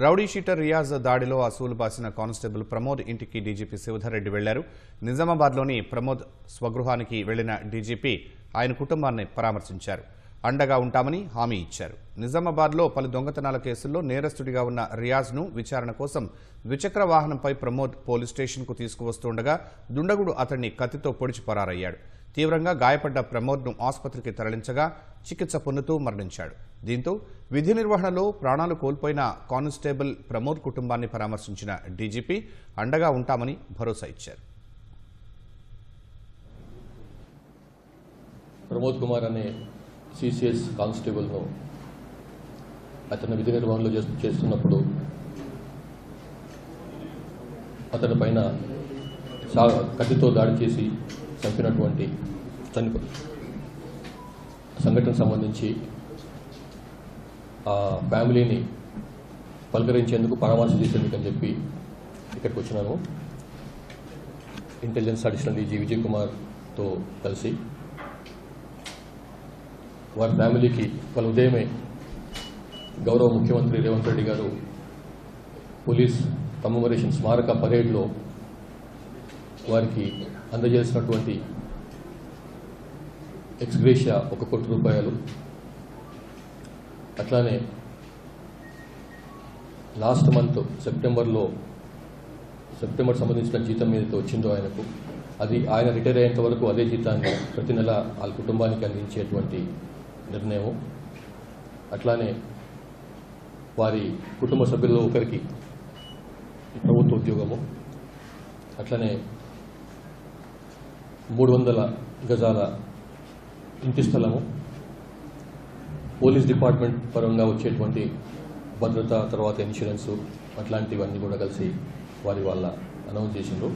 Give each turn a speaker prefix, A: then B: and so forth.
A: Rowdy sheeter Riyaz దాడిలో అసూలు బాసిన constable Pramod ఇంటికి DGP Shivadhar Reddy వెళ్లారు. నిజామాబాద్లోని ప్రమోద్ స్వగృహానికి వెళ్లిన డీజీపీ ఆయన కుటుంబాన్ని పరామర్శించారు. అండగా ఉంటామని హామీ ఇచ్చారు. నిజామాబాద్లో పలు దొంగతనాల కేసుల్లో నేరస్తుడిగా ఉన్న రియాజ్ను విచారణ కోసం ద్విచక్ర వాహనంపై ప్రమోద్ పోలీస్ స్టేషన్కు తీసుకువస్తుండగా దుండగుడు అతన్ని కత్తితో పొడిచి పరారయ్యాడు. తీవ్రంగా గాయపడ్డ ప్రమోద్ను ఆసుపత్రికి తరలించగా చికిత్స పొందుతూ మరణించాడు. దీంతో విధి నిర్వహణలో ప్రాణాలు కోల్పోయిన కానిస్టేబుల్ ప్రమోద్ కుటుంబాన్ని పరామర్శించిన డీజీపీ అండగా ఉంటామని భరోసా ఇచ్చారు.
B: ప్రమోద్ కుమార్ అనే సిసిఎస్ కానిస్టేబుల్ను అతను విధి నిర్వహణలో చేస్తున్నప్పుడు అతని పైన కత్తితో దాడి చేసి చంపినటువంటి సంఘటనకు సంబంధించి ఆ ఫ్యామిలీని పలకరించేందుకు పరామర్శ చేసేందుకు అని చెప్పి ఇక్కడికి వచ్చినాను. ఇంటెలిజెన్స్ అడిషనల్ డీజీ విజయ్ కుమార్తో కలిసి వారి ఫ్యామిలీకి వాళ్ళ ఉదయమే గౌరవ ముఖ్యమంత్రి రేవంత్ రెడ్డి గారు పోలీస్ కమమరేషన్ స్మారక పరేడ్లో వారికి అందజేసినటువంటి ఎక్స్గ్రేషియా 1 కోటి రూపాయలు, అట్లానే లాస్ట్ మంత్ సెప్టెంబర్ సంబంధించిన జీతం ఏదైతే వచ్చిందో ఆయనకు, అది ఆయన రిటైర్ అయ్యేంత వరకు అదే జీతాన్ని ప్రతి నెల వాళ్ళ కుటుంబానికి అందించేటువంటి నిర్ణయం. అట్లానే వారి కుటుంబ సభ్యుల్లో ఒకరికి ప్రభుత్వ ఉద్యోగము, అట్లనే 300 గజాల ఇంటి స్థలము, పోలీస్ డిపార్ట్మెంట్ పరంగా వచ్చేటువంటి భద్రత, తర్వాత ఇన్సూరెన్సు, అట్లాంటివన్నీ కూడా కలిసి వాళ్ళ అనౌన్స్ చేసిండ్రు.